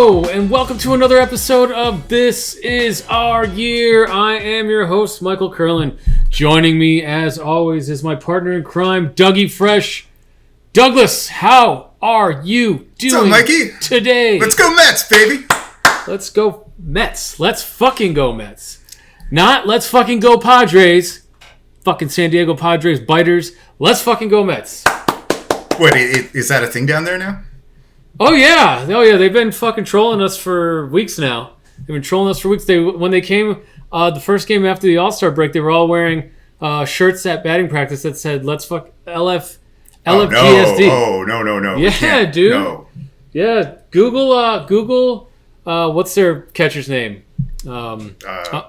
Hello, and welcome to another episode of This Is Our Year. I am your host, Michael Kurland. Joining me, as always, is my partner in crime, Dougie Fresh. Douglas, how are you doing today? Let's go Mets, baby. Let's go Mets. Let's fucking go Mets. Not let's fucking go Padres. Fucking San Diego Padres biters. Let's fucking go Mets. What, is that a thing down there now? Oh yeah. They've been fucking trolling us for weeks now. They've been trolling us for weeks. When they came, the first game after the All-Star break, they were all wearing shirts at batting practice that said "Let's fuck LFGSD." Oh no. Yeah, dude. No. Yeah, Google. What's their catcher's name? I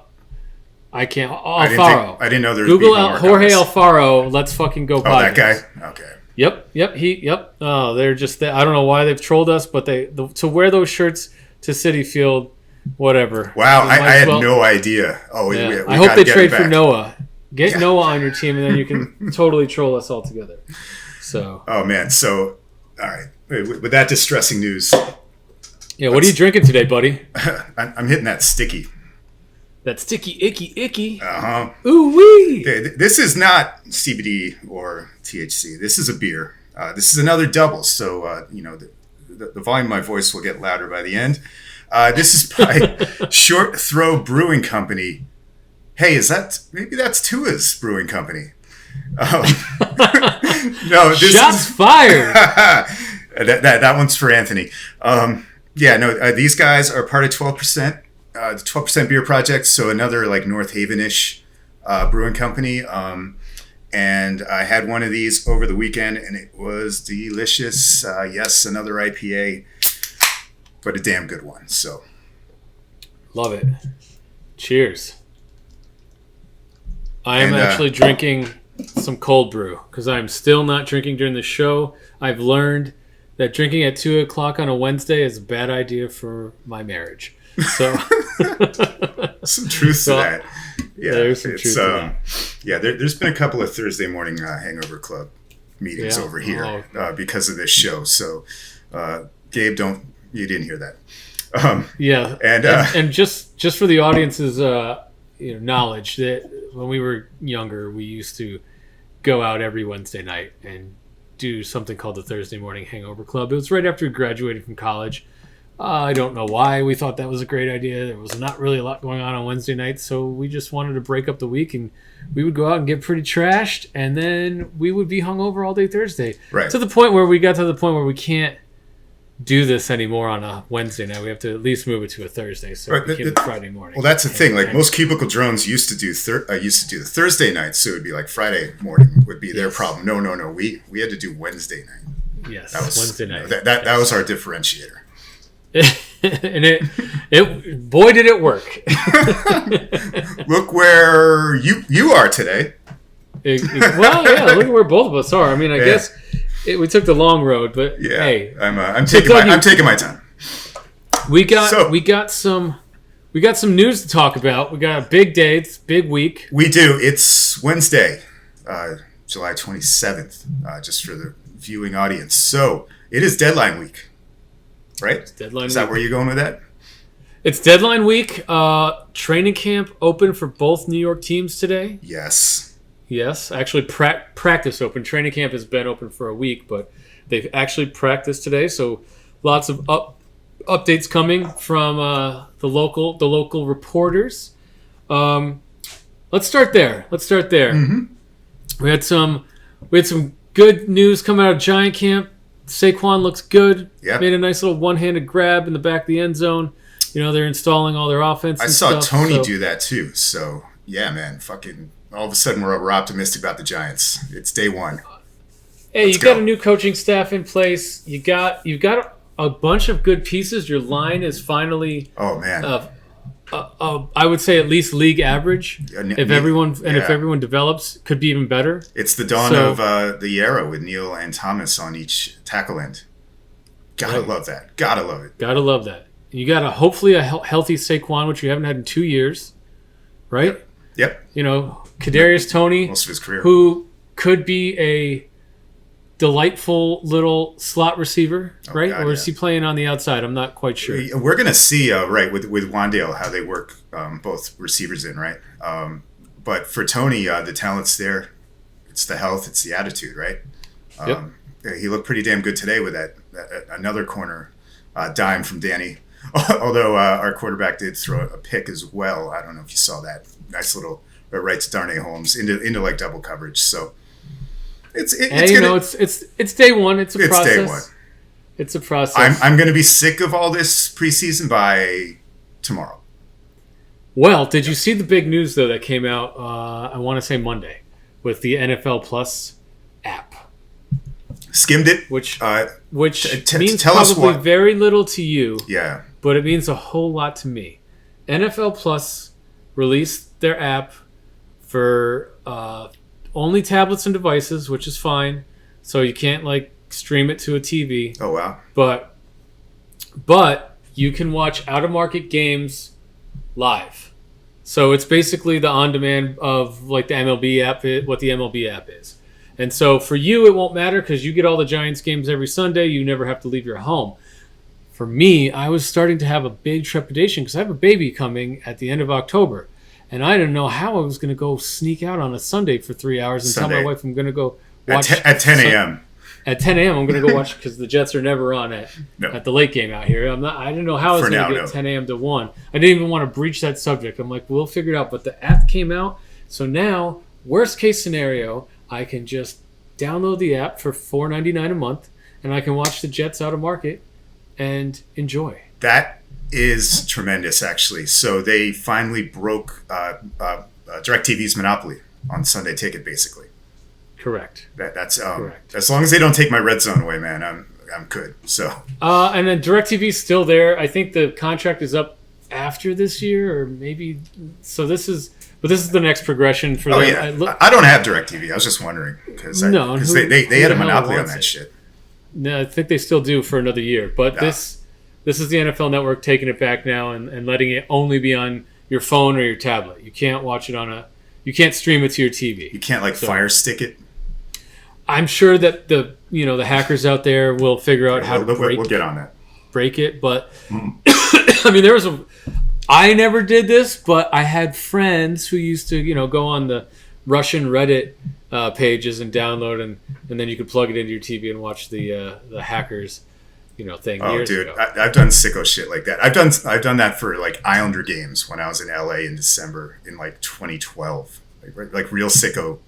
can't. Alfaro. I didn't know there was Google Jorge Alfaro. Let's fucking go. Padres. That guy. Okay. Yep. Oh, they're just. I don't know why they've trolled us, but to wear those shirts to Citi Field, whatever. Wow, I had no idea. Oh, yeah. we I hope they trade for back. Noah. Get Noah on your team, and then you can totally troll us all together. So. Oh man. So, all right. With that distressing news. Yeah. What are you drinking today, buddy? I'm hitting that sticky. That sticky, icky. Uh-huh. Ooh wee. Okay, this is not CBD or THC. This is a beer. This is another double. So, the volume of my voice will get louder by the end. This is by Short Throw Brewing Company. Hey, maybe that's Tua's brewing company. No, this Shots fired. that one's for Anthony. These guys are part of 12%. The 12% Beer Project, so another like North Haven-ish brewing company. And I had one of these over the weekend, and it was delicious. Yes, another IPA, but a damn good one. So, love it. Cheers. I am actually drinking some cold brew because I'm still not drinking during the show. I've learned that drinking at 2 o'clock on a Wednesday is a bad idea for my marriage. So some truth to that. Yeah, there's some truth to that. Yeah, there's been a couple of Thursday morning Hangover Club meetings over here because of this show. So, Gabe, you didn't hear that. And just for the audience's knowledge, that when we were younger, we used to go out every Wednesday night and do something called the Thursday morning Hangover Club. It was right after we graduated from college. I don't know why we thought that was a great idea. There was not really a lot going on Wednesday nights, so we just wanted to break up the week, and we would go out and get pretty trashed, and then we would be hungover all day Thursday. Right. To the point where we we can't do this anymore on a Wednesday night. We have to at least move it to a Thursday, so it became Friday morning. Well, that's the thing. Like most cubicle drones used to do the Thursday nights, so it would be like Friday morning would be their problem. No. We had to do Wednesday night. Yes, that was Wednesday night. That was our differentiator. And it boy did it work. Look where you are today. Look at where both of us are. I mean, I guess we took the long road, but hey, I'm taking my time. We got some news to talk about. We got a big day. It's a big week. We do. It's Wednesday, July 27th, just for the viewing audience. So it is deadline week. Right? Is that where you're going with that? It's deadline week. Training camp open for both New York teams today. Yes. Actually, practice open. Training camp has been open for a week, but they've actually practiced today. So lots of updates coming from the local reporters. Let's start there. Mm-hmm. We had some good news coming out of Giant camp. Saquon looks good. Yep. Made a nice little one-handed grab in the back of the end zone. They're installing all their offense. I saw Tony do that too. So yeah, man, fucking all of a sudden we're optimistic about the Giants. It's day one. Hey, you got a new coaching staff in place. You got a bunch of good pieces. Your line is finally. Oh man. I would say at least league average. If everyone develops, could be even better. It's the dawn of the era with Neal and Thomas on each tackle end. Gotta love that. Gotta love it. Gotta love that. You got hopefully a healthy Saquon, which you haven't had in 2 years, right? Yep. Kadarius Toney, most of his career, who could be delightful little slot receiver, right? God, or is he playing on the outside? I'm not quite sure. We're going to see, right, with Wandale, how they work both receivers in, right? But for Tony, the talent's there. It's the health. It's the attitude, right? Yep. He looked pretty damn good today with that another corner dime from Danny. Although our quarterback did throw a pick as well. I don't know if you saw that. Nice little right to Darnay Holmes into like double coverage. So it's day one. It's a process. Day one. It's a process. I'm going to be sick of all this preseason by tomorrow. Well, did you see the big news though that came out? I want to say Monday with the NFL Plus app. Skimmed it, which tell means us probably what. very little to you. Yeah, but it means a whole lot to me. NFL Plus released their app for only tablets and devices, which is fine. So you can't like stream it to a TV. Oh wow! But you can watch out of market games live. So it's basically the on demand of like the MLB app, what the MLB app is. And so for you, it won't matter because you get all the Giants games every Sunday. You never have to leave your home. For me, I was starting to have a big trepidation because I have a baby coming at the end of October. And I didn't know how I was going to go sneak out on a Sunday for 3 hours and tell my wife I'm going to go watch. At 10 a.m. At 10 a.m. I'm going to go watch because the Jets are never on at the late game out here. I didn't know how I was going to get 10 a.m. to 1. I didn't even want to breach that subject. I'm like, we'll figure it out. But the app came out. So now, worst case scenario, I can just download the app for $4.99 a month, and I can watch the Jets out of market and enjoy. That is tremendous, actually. So they finally broke DirecTV's monopoly on Sunday Ticket, basically. Correct. That's correct. As long as they don't take my red zone away, man, I'm good. So. And then DirecTV's still there. I think the contract is up after this year, or maybe. So this is the next progression for them. Yeah. I don't have DirecTV. I was just wondering because they had a monopoly on that shit. No, I think they still do for another year. But this is the NFL Network taking it back now and letting it only be on your phone or your tablet. You can't watch it you can't stream it to your TV. You can't Fire Stick it. I'm sure that the hackers out there will figure out how to we'll get on that. Break it, but I mean I never did this, but I had friends who used to, go on the Russian Reddit pages and download, and then you could plug it into your TV and watch the hackers, thing. Oh, years dude, ago. I've done sicko shit like that. I've done that for like Islander games when I was in LA in December in like 2012. Like real sicko,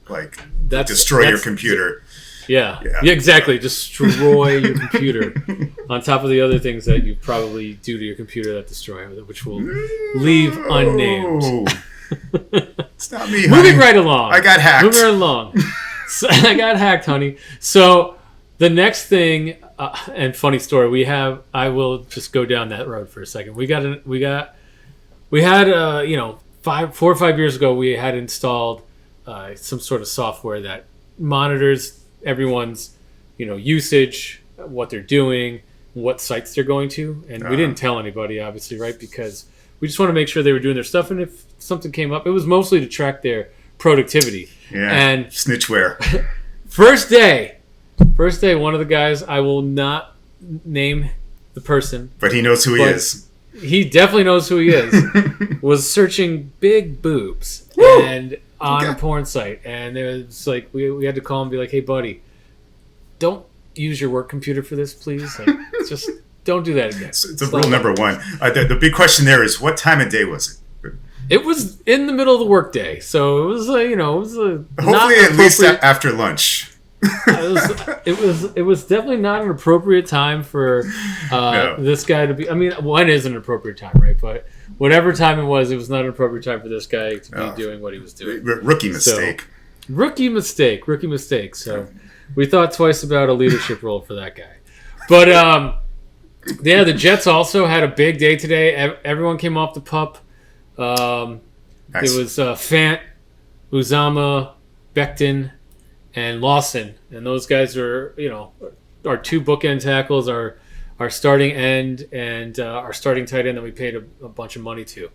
destroy your computer. Yeah, exactly. Destroy your computer on top of the other things that you probably do to your computer that destroy it, which will leave unnamed. It's not me, honey. Moving right along. I got hacked. Moving right along. So, I got hacked, honey. So the next thing, and funny story, I will just go down that road for a second. We had 4 or 5 years ago, we had installed some sort of software that monitors everyone's, usage, what they're doing, what sites they're going to, and we didn't tell anybody, obviously, right? Because we just want to make sure they were doing their stuff, and if something came up, it was mostly to track their productivity. Yeah, and snitchware. First day, one of the guys, I will not name the person, but he knows who he is. He definitely knows who he is. Was searching big boobs and on a porn site, and it was like we had to call him and be like, "Hey, buddy, don't use your work computer for this, please. Just don't do that again." It's rule number one. The big question there is, what time of day was it? It was in the middle of the workday, so it was hopefully at least after lunch. It was definitely not an appropriate time for this guy to be. I mean, one is an appropriate time, right? But whatever time it was not an appropriate time for this guy to be doing what he was doing. Rookie mistake. Rookie mistake. So we thought twice about a leadership role for that guy. But the Jets also had a big day today. Everyone came off the pup. Nice. It was Fant, Uzama, Becton, and Lawson, and those guys are our two bookend tackles, our starting end and our starting tight end that we paid a bunch of money to,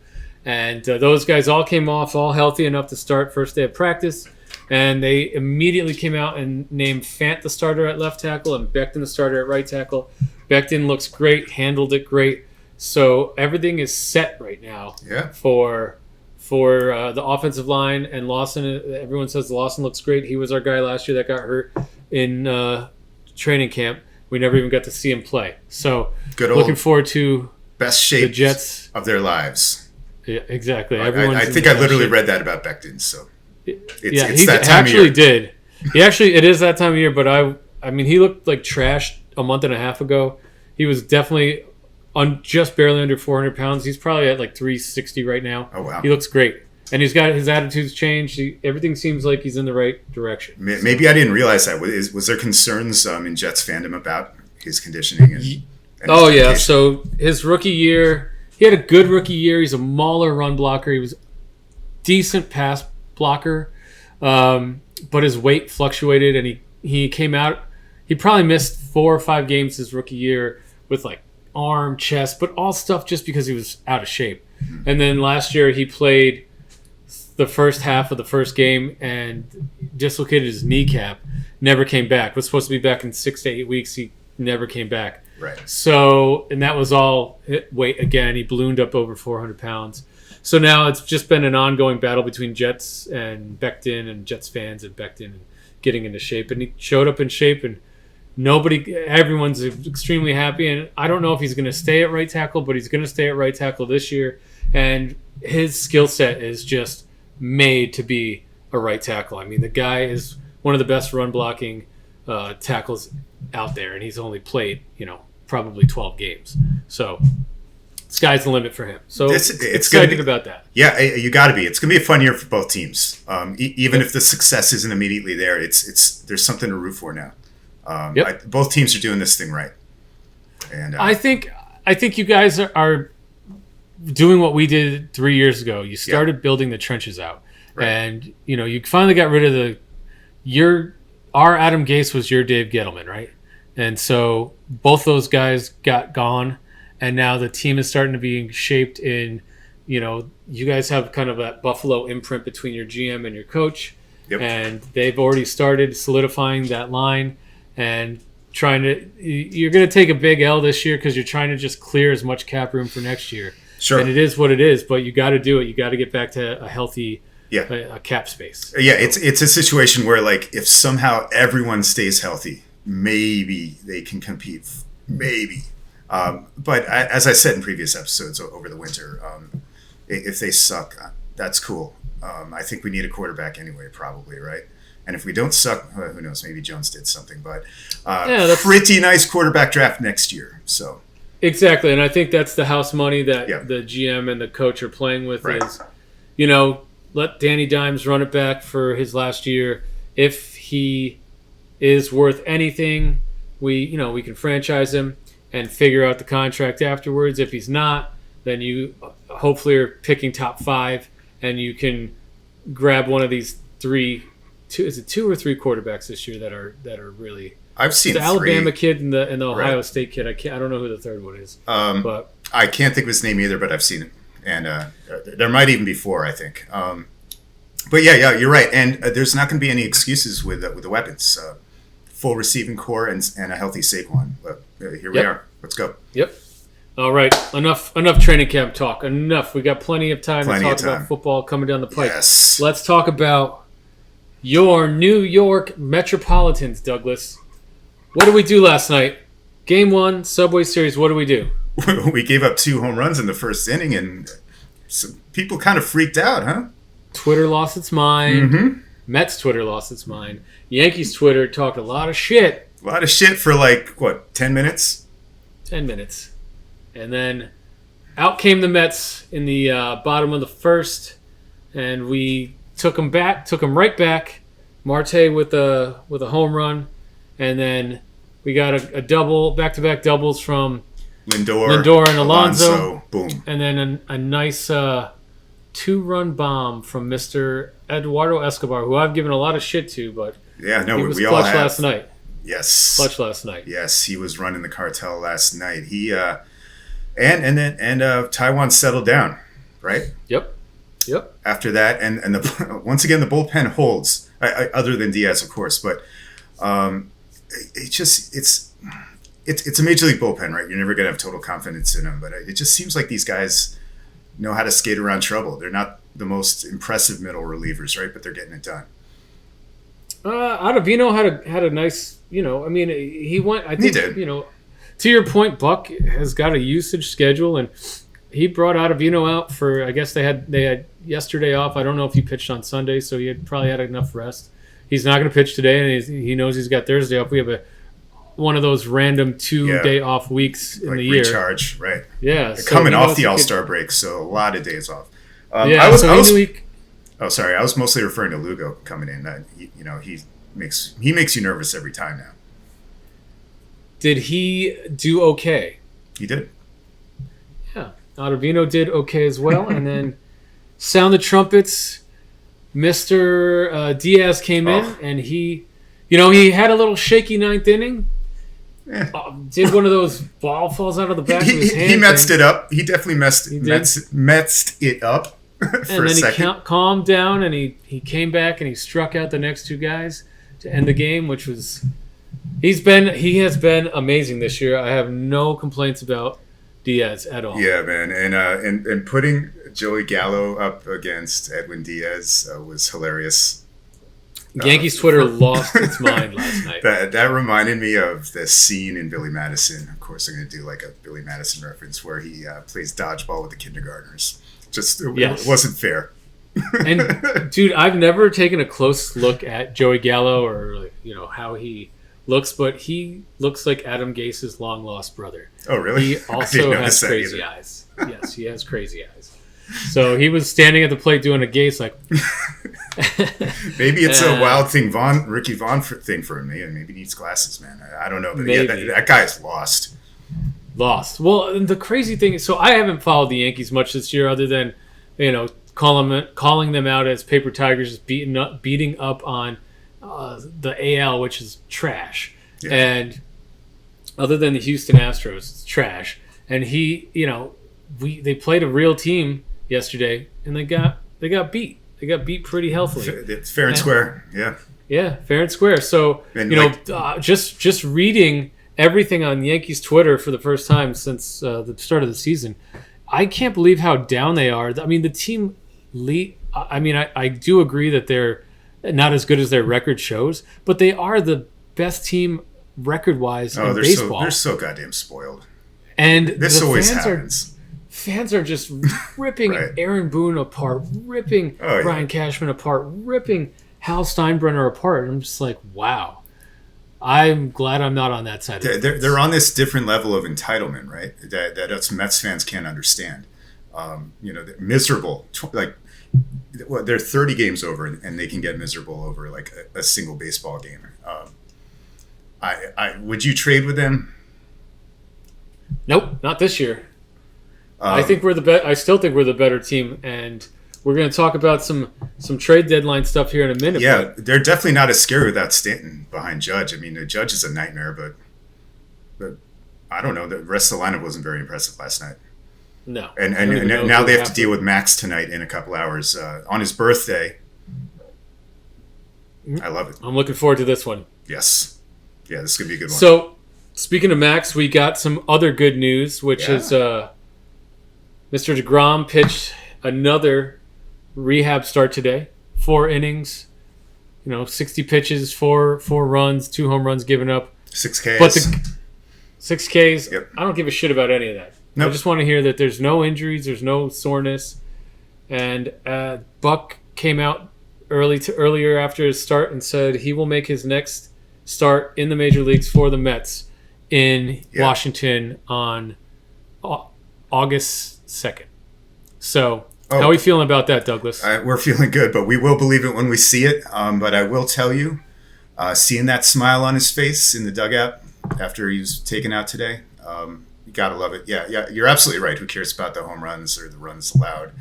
and those guys all came off all healthy enough to start first day of practice. And they immediately came out and named Fant the starter at left tackle and Becton the starter at right tackle. Becton looks great, handled it great. So everything is set right now for the offensive line. And Lawson, everyone says Lawson looks great. He was our guy last year that got hurt in training camp. We never even got to see him play. So looking forward to best shape the Jets of their lives. Yeah, exactly. I think I literally read that about Becton. So it's that time of year. Did. It is that time of year. But I mean, he looked like trash a month and a half ago. He was definitely just barely under 400 pounds. He's probably at like 360 right now. Oh wow! He looks great, and he's got his attitude's changed. Everything seems like he's in the right direction. Maybe I didn't realize that. Was there concerns in Jets fandom about his conditioning? And So his rookie year, he had a good rookie year. He's a mauler run blocker. He was decent pass blocker, but his weight fluctuated, and he came out. He probably missed 4 or 5 games his rookie year with like arm, chest, but all stuff just because he was out of shape. And then last year he played the first half of the first game and dislocated his kneecap. Never came back. Was supposed to be back in 6 to 8 weeks. He never came back. Right. So, and that was all weight again. He ballooned up over 400 pounds. So now it's just been an ongoing battle between Jets and Becton and Jets fans and Becton and getting into shape. And he showed up in shape, and everyone's extremely happy. And I don't know if he's going to stay at right tackle, but he's going to stay at right tackle this year. And his skill set is just made to be a right tackle. I mean, the guy is one of the best run blocking tackles out there, and he's only played, probably 12 games. So sky's the limit for him. So it's excited about that. Yeah, you got to be. It's going to be a fun year for both teams. Even if the success isn't immediately there, there's something to root for now. Both teams are doing this thing right. And I think you guys are doing what we did 3 years ago. You started building the trenches out, right. And you finally got rid of our Adam Gase was your Dave Gettleman, right? And so both those guys got gone, and now the team is starting to be shaped in, you guys have kind of that Buffalo imprint between your GM and your coach, and they've already started solidifying that line and you're going to take a big L this year because you're trying to just clear as much cap room for next year. Sure. And it is what it is, but you got to do it. You got to get back to a healthy a cap space. Yeah, it's a situation where, like, if somehow everyone stays healthy, maybe they can compete. Maybe. But as I said in previous episodes over the winter, if they suck, that's cool. I think we need a quarterback anyway, probably, right? And if we don't suck, who knows? Maybe Jones did something. But pretty nice quarterback draft next year. So exactly, and I think that's the house money that the GM and the coach are playing with. Right. Is, let Danny Dimes run it back for his last year. If he is worth anything, we can franchise him and figure out the contract afterwards. If he's not, then you hopefully are picking top 5, and you can grab one of these 2 or 3 quarterbacks this year that are really. I've seen the 3. Alabama kid and the Ohio State kid. I don't know who the third one is. But I can't think of his name either, but I've seen it, and there might even be 4. I think. But yeah, you're right, and there's not going to be any excuses with the weapons. Full receiving core and a healthy Saquon. But here we are. Let's go. Yep. All right. Enough training camp talk. Enough. We got plenty of time to talk about football coming down the pike. Yes. Let's talk about your New York Metropolitans, Douglas. What did we do last night? Game 1, Subway Series. What did we do? We gave up 2 home runs in the first inning, and some people kind of freaked out, huh? Twitter lost its mind. Mm-hmm. Mets Twitter lost its mind. Yankees Twitter talked a lot of shit. A lot of shit for 10 minutes? 10 minutes. And then out came the Mets in the bottom of the first, and we took them right back. Marte with a home run, and then we got a double, back-to-back doubles from Lindor and Alonso. Boom. And then a nice 2-run bomb from Mr. Eduardo Escobar, who I've given a lot of shit to, but he was we clutch all have. last night. Yes. Clutch last night. Yes, he was running the cartel last night. He and Taiwan settled down, right? Yep. Yep. After that, and the once again the bullpen holds. Other than Diaz, of course, but it's a major league bullpen, right? You're never gonna have total confidence in them, but it just seems like these guys know how to skate around trouble. They're not the most impressive middle relievers, right? But they're getting it done. Ottavino had a nice, I mean, he went. I think, He did. To your point, Buck has got a usage schedule, and he brought Ottavino out for. I guess they had yesterday off. I don't know if he pitched on Sunday, so he had probably had enough rest. He's not going to pitch today, and he knows he's got Thursday off. We have one of those random 2-day off weeks in like the year. Recharge, right? Yeah, so coming off the All-Star break, so a lot of days off. I was mostly referring to Lugo coming in. That he makes you nervous every time now. Did he do okay? He did. Yeah, Ottavino did okay as well, and then sound the trumpets. Mr. Diaz came in, and he had a little shaky ninth inning. Yeah. Did one of those ball falls out of the back of his hand. He messed it up. He definitely messed it up for and a then second. He calmed down, and he came back and he struck out the next two guys to end the game, which was he has been amazing this year. I have no complaints about Diaz at all. Yeah, man, and putting Joey Gallo up against Edwin Diaz was hilarious. Yankees Twitter lost its mind last night. That reminded me of the scene in Billy Madison. Of course, I'm going to do like a Billy Madison reference where he plays dodgeball with the kindergartners. It wasn't fair. And dude, I've never taken a close look at Joey Gallo or how he looks, but he looks like Adam Gase's long lost brother. Oh, really? He also has crazy either. eyes. Yes, he has crazy eyes. So he was standing at the plate doing a Gase like. Maybe it's a wild thing, Ricky Vaughn thing for him. Maybe he needs glasses, man. I don't know, but that guy's lost. Lost. Well, the crazy thing is, so I haven't followed the Yankees much this year, other than calling them out as paper tigers, beating up on the AL, which is trash, and other than the Houston Astros, it's trash. And they played a real team yesterday, and they got beat. They got beat pretty healthily. It's fair and square. Yeah. Yeah, fair and square. So and just reading everything on Yankees Twitter for the first time since the start of the season, I can't believe how down they are. I mean, the team I do agree that they're not as good as their record shows, but they are the best team record-wise in baseball. They're so goddamn spoiled. And this always happens. Fans are just ripping Right. Aaron Boone apart, ripping Brian Cashman apart, ripping Hal Steinbrenner apart. And I'm just like, wow. I'm glad I'm not on that side. They're on this different level of entitlement, right? That us Mets fans can't understand. They're miserable. They're 30 games over, and they can get miserable over like a single baseball game. Would you trade with them? Nope, not this year. I think we're the I still think we're the better team, and we're going to talk about some trade deadline stuff here in a minute. Yeah, they're definitely not as scary without Stanton behind Judge. I mean, the Judge is a nightmare, but I don't know. The rest of the lineup wasn't very impressive last night. No. And now they have to deal with Max tonight in a couple hours on his birthday. I love it. I'm looking forward to this one. Yes. Yeah, this is going to be a good one. So, speaking of Max, we got some other good news, which is Mr. DeGrom pitched another rehab start today. 4 innings, 60 pitches, 4 runs, 2 home runs given up. 6 Ks. But the 6 Ks, Yep. I don't give a shit about any of that. Nope. I just want to hear that there's no injuries, there's no soreness. And Buck came out earlier after his start and said he will make his next start in the major leagues for the Mets in Washington on August 2nd. So, how are we feeling about that, Douglas? We're feeling good, but we will believe it when we see it. But I will tell you, seeing that smile on his face in the dugout after he was taken out today, you gotta love it. Yeah, you're absolutely right. Who cares about the home runs or the runs allowed?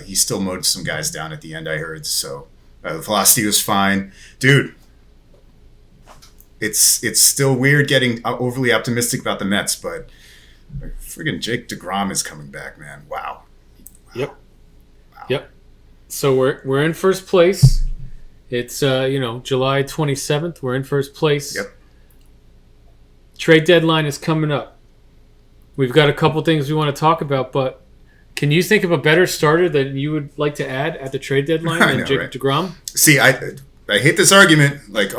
He still mowed some guys down at the end, I heard. So the velocity was fine, dude. It's still weird getting overly optimistic about the Mets, but friggin' Jake DeGrom is coming back, man. Wow. Yep. So we're in first place. It's July 27th. We're in first place. Yep. Trade deadline is coming up. We've got a couple things we want to talk about, but can you think of a better starter that you would like to add at the trade deadline than right? DeGrom? See, I hate this argument. Like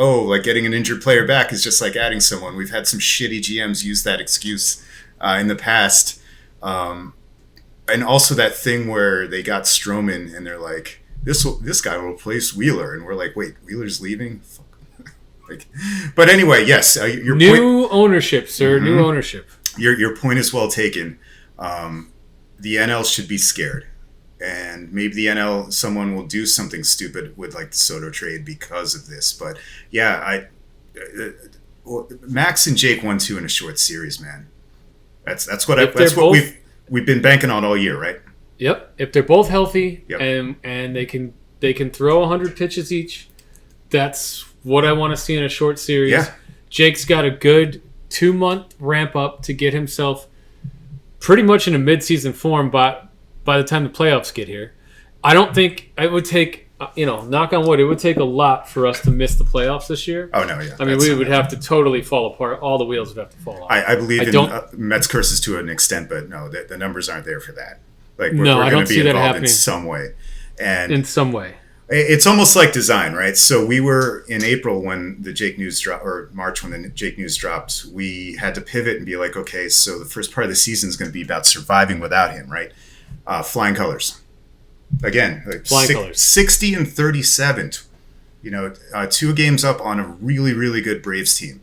getting an injured player back is just like adding someone. We've had some shitty GMs use that excuse in the past. And also that thing where they got Stroman and they're like, this guy will replace Wheeler. And we're like, wait, Wheeler's leaving? Fuck. But anyway, yes. Your new ownership, sir. Mm-hmm. New ownership. Your point is well taken. The NL should be scared. And maybe the NL, someone will do something stupid with like the Soto trade because of this. But yeah, Max and Jake 1-2 in a short series, man. That's what we've been banking on all year, right? Yep. If they're both healthy, yep. and they can throw 100 pitches each, that's what I want to see in a short series. Yeah. Jake's got a good 2-month ramp up to get himself pretty much in a midseason form by the time the playoffs get here. I don't think it would take, knock on wood, it would take a lot for us to miss the playoffs this year. Oh, no, yeah. I mean, we would have to totally fall apart. All the wheels would have to fall off. I believe in Mets curses to an extent, but no, the numbers aren't there for that. Like, we're going to be involved in some way. And in some way. It's almost like design, right? So we were in April when the Jake news dropped, or March when the Jake news dropped, we had to pivot and be like, okay, so the first part of the season is going to be about surviving without him, right? Flying colors. Again, like colors. 60 and 37. 2 games up on a really, really good Braves team.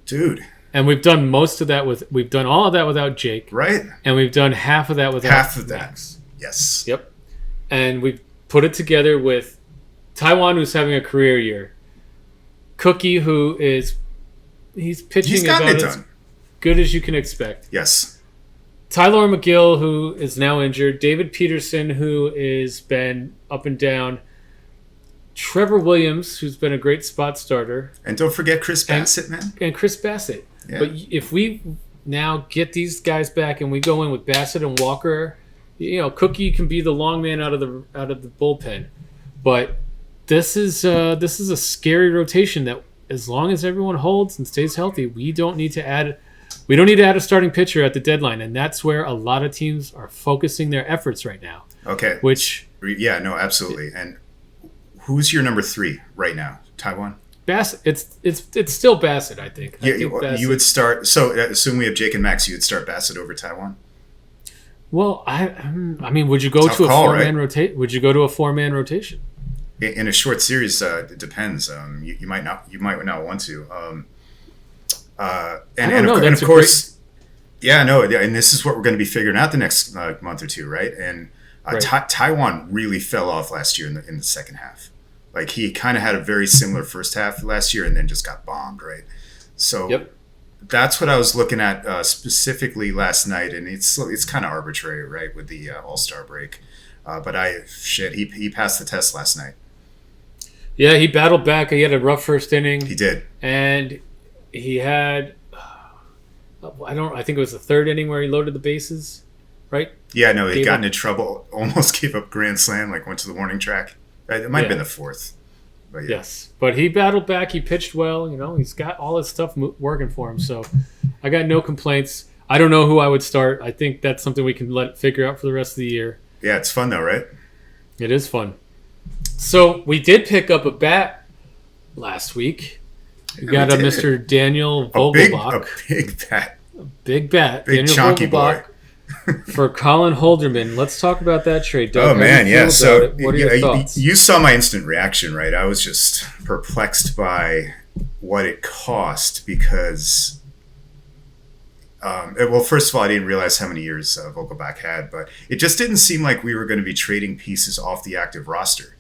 Dude. And we've done most of that we've done all of that without Jake. Right. And we've done half of that without Max. Yes. Yep. And we've put it together with Taiwan, who's having a career year. Cookie, he's pitching about as good as you can expect. Yes. Tyler McGill, who is now injured. David Peterson, who has been up and down. Trevor Williams, who's been a great spot starter. And don't forget Chris Bassett, man. And Chris Bassett. Yeah. But if we now get these guys back and we go in with Bassett and Walker, Cookie can be the long man out of the bullpen. But this is a scary rotation that as long as everyone holds and stays healthy, we don't need to add a starting pitcher at the deadline, and that's where a lot of teams are focusing their efforts right now. Okay. Absolutely. And who's your number 3 right now? Taiwan? Bassett. It's still Bassett, I think. Yeah, you would start. So assume we have Jake and Max. You would start Bassett over Taiwan. Well, I mean, would you go to a 4-man rotation? Would you go to a 4-man rotation? In a short series, it depends. You might not want to. And of course, and this is what we're going to be figuring out the next month or two, right? And Taiwan really fell off last year in the second half. Like, he kind of had a very similar first half last year and then just got bombed, right? So that's what I was looking at specifically last night, and it's kind of arbitrary, right, with the All-Star break. But he passed the test last night. Yeah, he battled back. He had a rough first inning. He did. And he had, I think it was the third inning where he loaded the bases, right? Yeah, no, he got into trouble, almost gave up grand slam, like went to the warning track. It might have been the fourth. But yeah. Yes, but he battled back. He pitched well. He's got all his stuff working for him. So I got no complaints. I don't know who I would start. I think that's something we can figure out for the rest of the year. Yeah, it's fun though, right? It is fun. So we did pick up a bat last week. We got a Mr. Daniel Vogelbach. A big bat. Big bat. Big Daniel chunky Vogelbach boy. For Colin Holderman. Let's talk about that trade, Doug. Oh, man, yeah. So what are your thoughts? You saw my instant reaction, right? I was just perplexed by what it cost because, first of all, I didn't realize how many years Vogelbach had, but it just didn't seem like we were going to be trading pieces off the active roster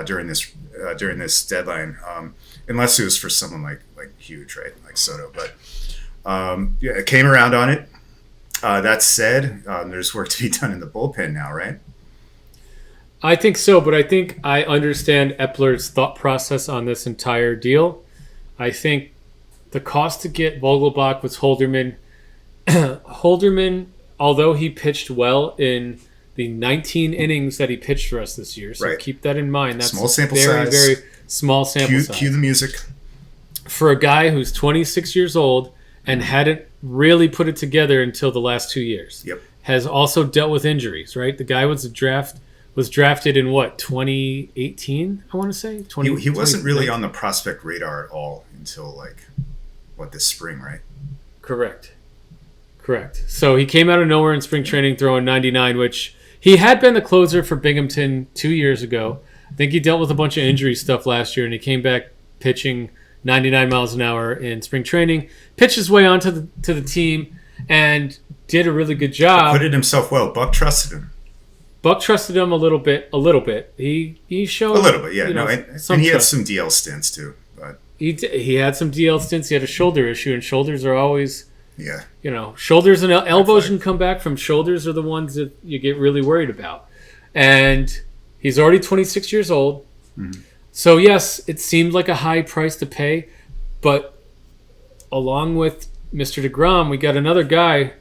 during this deadline, unless it was for someone like huge, right, like Soto. But it came around on it. That said, there's work to be done in the bullpen now, right? I think so, but I think I understand Epler's thought process on this entire deal. I think the cost to get Vogelbach was Holderman. Holderman, although he pitched well in the 19 innings that he pitched for us this year. So keep that in mind. That's small sample very, size. very small sample size. Cue the music. For a guy who's 26 years old and hadn't really put it together until the last 2 years. Yep. Has also dealt with injuries, right? The guy was drafted in what, 2018, I want to say? He wasn't really on the prospect radar at all until this spring, right? Correct. So he came out of nowhere in spring training throwing 99, which he had been the closer for Binghamton 2 years ago. I think he dealt with a bunch of injury stuff last year, and he came back pitching 99 miles an hour in spring training, pitched his way onto the team, and did a really good job. Put it himself well. Buck trusted him. A little bit. He showed a little bit, yeah. And he had some DL stints too. But he had some DL stints. He had a shoulder issue, and shoulders are always, yeah. Shoulders and elbows can come back from. Shoulders are the ones that you get really worried about. And he's already 26 years old. Mm-hmm. So yes, it seemed like a high price to pay, but along with Mr. DeGrom, we got another guy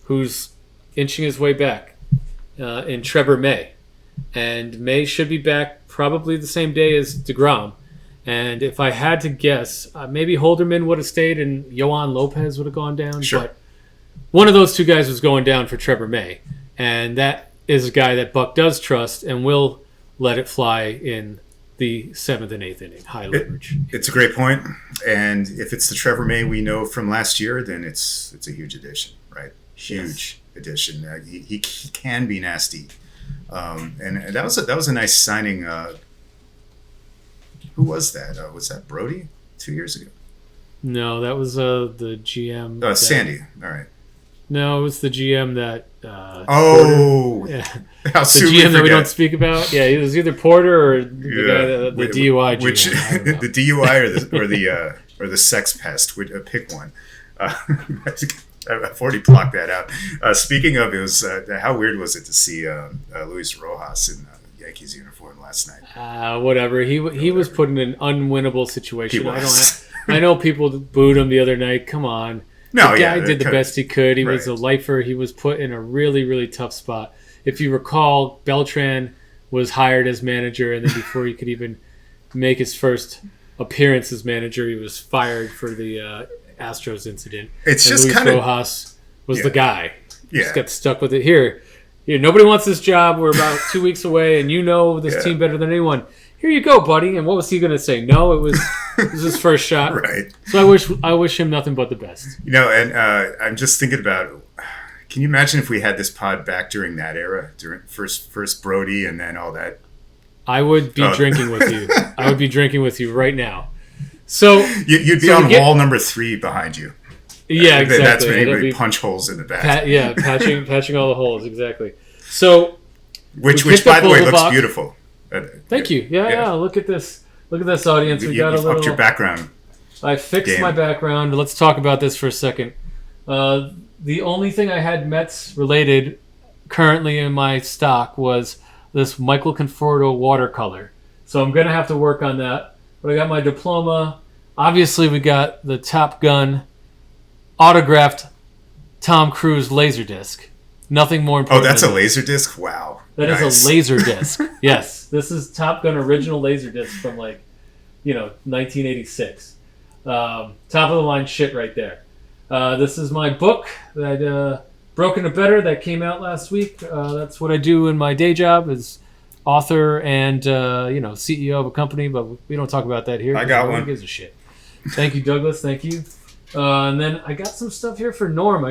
who's inching his way back in Trevor May. And May should be back probably the same day as DeGrom. And if I had to guess, maybe Holderman would have stayed and Yohan Lopez would have gone down. Sure. But one of those two guys was going down for Trevor May. And that is a guy that Buck does trust and will let it fly in the 7th and 8th inning, high leverage. It's a great point. And if it's the Trevor May we know from last year, then it's a huge addition, right? Huge addition. He can be nasty, and that was a nice signing. Who was that? Was that Brody 2 years ago? No, that was the GM. Sandy. All right. No, it was the GM that. How soon the GM that we don't speak about. Yeah, it was either Porter or the guy, the DUI GM. Which the DUI or the sex pest? Pick one. I've already blocked that out. Speaking of, it was how weird was it to see Luis Rojas in Yankees uniform last night? Whatever. He was put in an unwinnable situation. He was. I know people booed him the other night. Come on. No, the guy did the best he could. He was a lifer. He was put in a really, really tough spot. If you recall, Beltran was hired as manager, and then before he could even make his first appearance as manager, he was fired for the Astros incident. It's and just Luis kind of Rojas was the guy. Yeah, just got stuck with it. Here, nobody wants this job. We're about 2 weeks away, and you know this team better than anyone. Here you go, buddy. And what was he going to say? No, it was his first shot. Right. So I wish him nothing but the best. And I'm just thinking about. Can you imagine if we had this pod back during that era, during first Brody and then all that? I would be drinking with you. I would be drinking with you right now. So you'd be on wall number 3 behind you. Yeah, exactly. That's when he punch holes in the back. Patching all the holes, exactly. So, which by the way looks beautiful. Thank you. Yeah. Look at this. Look at this audience. We got a little. Upped your background. I fixed my background. Let's talk about this for a second. The only thing I had Mets related currently in my stock was this Michael Conforto watercolor. So I'm gonna have to work on that. But I got my diploma. Obviously, we got the Top Gun autographed Tom Cruise Laserdisc. Nothing more important. Oh, that's a Laserdisc? Wow. That is a Laserdisc. Yes. This is Top Gun original Laserdisc from 1986. Top of the line shit right there. This is my book that Broken to Better that came out last week. That's what I do in my day job as author and CEO of a company, but we don't talk about that here. I got one. Who gives a shit? Thank you, Douglas. Thank you. And then I got some stuff here for Norm.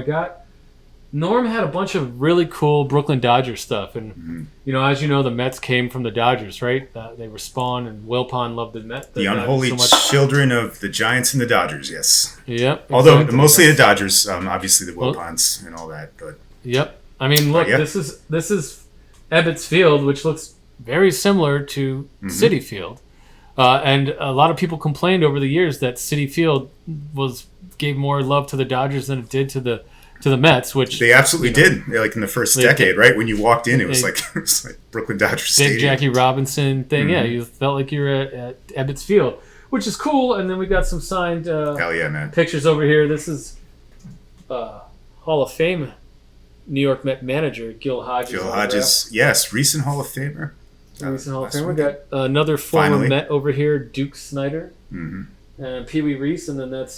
Norm had a bunch of really cool Brooklyn Dodgers stuff, and as you know, the Mets came from the Dodgers, right? They were spawned, and Wilpon loved the Mets. The unholy children of the Giants and the Dodgers, yes. Yep. Although mostly the Dodgers, obviously the Wilpons and all that, but. Yep. I mean, look, this is Ebbets Field, which looks very similar to Citi Field, and a lot of people complained over the years that Citi Field gave more love to the Dodgers than it did to the Mets, which they absolutely did. Like in the first decade, right? When you walked in, it was like Brooklyn Dodgers Stadium. Big Jackie Robinson thing. Yeah, you felt like you were at Ebbets Field, which is cool. And then we got some signed hell yeah, man. pictures over here. This is Hall of Fame New York Met manager Gil Hodges. Gil Hodges, yes, recent Hall of Famer. Recent Hall of Famer. We got another former Met over here, Duke Snider. And Pee Wee Reese, and then that's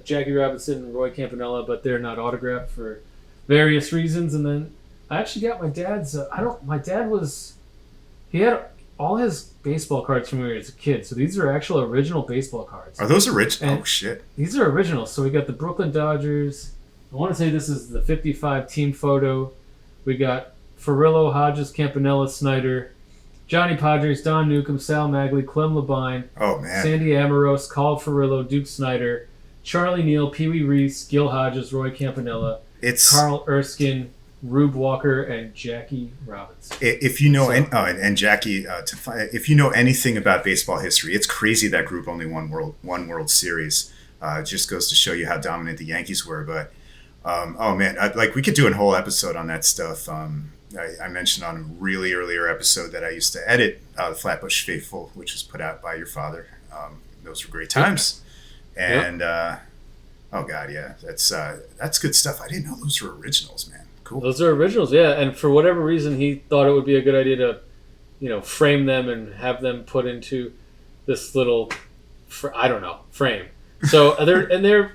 Jackie Robinson and Roy Campanella, but they're not autographed for various reasons. And then I actually got my dad's. My dad was. He had all his baseball cards from when he was a kid. So these are actual original baseball cards. Are those original? Oh shit! These are original. So we got the Brooklyn Dodgers. I want to say this is the '55 team photo. We got Furillo, Hodges, Campanella, Snyder, Johnny Padres, Don Newcomb, Sal Magley, Clem Labine, Sandy Amoros, Carl Furillo, Duke Snyder, Charlie Neal, Pee Wee Reese, Gil Hodges, Roy Campanella, Carl Erskine, Rube Walker, and Jackie Robinson. If you know, and Jackie, if you know anything about baseball history, it's crazy that group only won World Series. It just goes to show you how dominant the Yankees were. But we could do a whole episode on that stuff. I mentioned on a really earlier episode that I used to edit the Flatbush Faithful, which was put out by your father. Those were great times. And that's good stuff. I didn't know those were originals, man. Cool. Those are originals, yeah. And for whatever reason, he thought it would be a good idea to, frame them and have them put into this little, frame. So they're,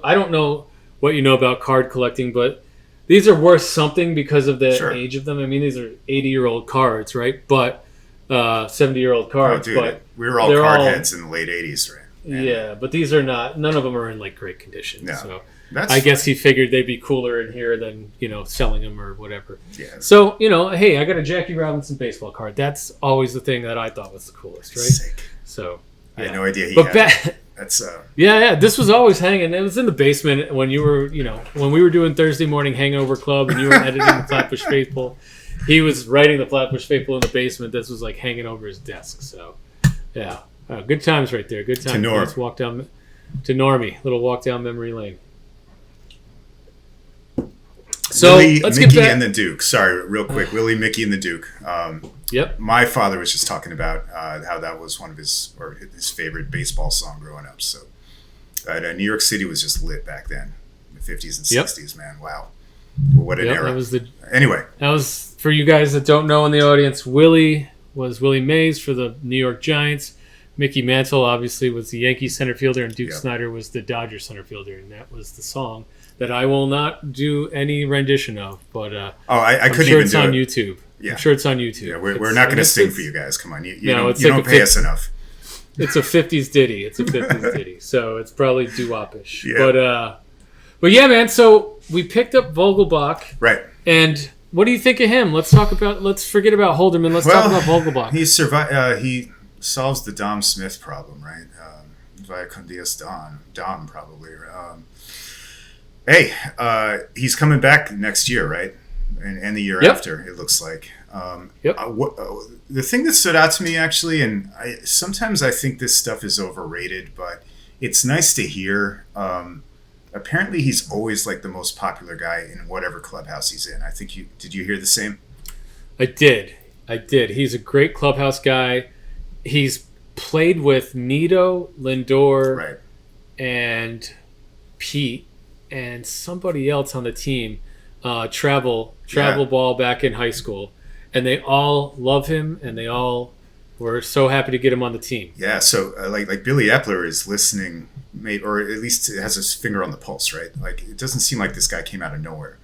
I don't know what you know about card collecting, but these are worth something because of the age of them. I mean, these are 80-year-old cards, right? But 70-year-old cards. Oh, dude, but we were all card heads in the late 80s, right? Yeah, but these are not. None of them are in great condition. No, so I guess he figured they'd be cooler in here than selling them or whatever. Yeah. So hey, I got a Jackie Robinson baseball card. That's always the thing that I thought was the coolest, right? Sick. So I had no idea he had that. That's yeah. This was always hanging. It was in the basement when you were, when we were doing Thursday morning hangover club and you were editing the Flatbush Faithful. He was writing the Flatbush Faithful in the basement. This was hanging over his desk. So yeah. Good times right there. Good times. To Norm. Let's walk down to Normie. Little walk down memory lane. So let's Mickey get back. And the Duke. Sorry, real quick. Willie, Mickey, and the Duke. Yep. My father was just talking about how that was one of his favorite baseball song growing up. So New York City was just lit back then, in the 50s and 60s, man. Wow. What an era. Anyway. That was, for you guys that don't know in the audience, Willie was Willie Mays for the New York Giants. Mickey Mantle, obviously, was the Yankees center fielder, and Duke Snider was the Dodgers center fielder, and that was the song that I will not do any rendition of. But I couldn't sure even it's do on it. YouTube. Yeah. I'm sure it's on YouTube. Yeah, we're not going to sing for you guys. Come on, you don't pay us enough. It's a 50s ditty. So it's probably doo-wop-ish. Yeah. But yeah, man. So we picked up Vogelbach. Right. And what do you think of him? Let's forget about Holderman. Let's talk about Vogelbach. He survived. He solves the Dom Smith problem, right? Via con Dios Dom probably. He's coming back next year, right? And the year after, it looks like. The thing that stood out to me, actually, and sometimes I think this stuff is overrated, but it's nice to hear. Apparently, he's always the most popular guy in whatever clubhouse he's in. I think did you hear the same? I did. He's a great clubhouse guy. He's played with Nito, Lindor, and Pete, and somebody else on the team. Travel ball back in high school, and they all love him, and they all were so happy to get him on the team. Yeah, so like Billy Epler is listening, or at least has his finger on the pulse, right? It doesn't seem like this guy came out of nowhere.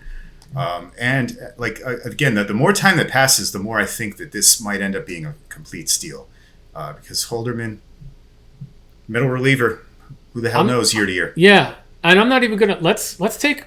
And again, the more time that passes, the more I think that this might end up being a complete steal, because Holderman, middle reliever, who the hell knows year to year? Yeah, and I'm not even gonna let's take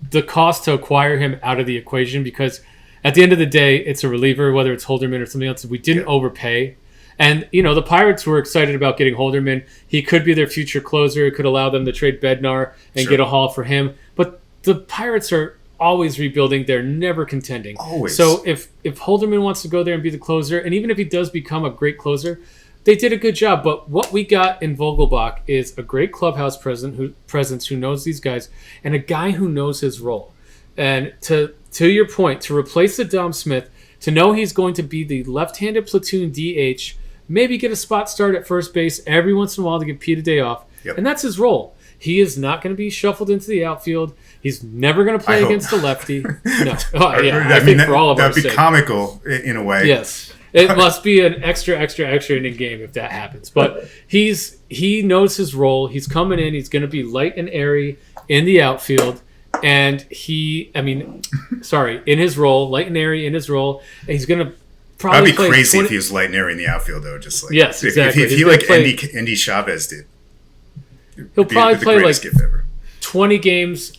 the cost to acquire him out of the equation, because at the end of the day, it's a reliever, whether it's Holderman or something else. We didn't overpay. And, the Pirates were excited about getting Holderman. He could be their future closer. It could allow them to trade Bednar and get a haul for him. But the Pirates are always rebuilding. They're never contending. Always. So if Holderman wants to go there and be the closer, and even if he does become a great closer, they did a good job. But what we got in Vogelbach is a great clubhouse presence who knows these guys, and a guy who knows his role. And to your point, to replace the Dom Smith, to know he's going to be the left-handed platoon DH, maybe get a spot start at first base every once in a while to give Pete a day off. Yep. And that's his role. He is not going to be shuffled into the outfield. He's never going to play against a lefty. No. Oh, yeah, I think for all of us. That'd be comical in a way. Yes. It must be an extra inning game if that happens. But he knows his role. He's coming in. He's going to be light and airy in the outfield. And in his role, light and airy in his role. And he's going to probably That'd be crazy if he was light and airy in the outfield, though. Just like yes, exactly. If he like Andy Chavez did. He'll probably play like 20 games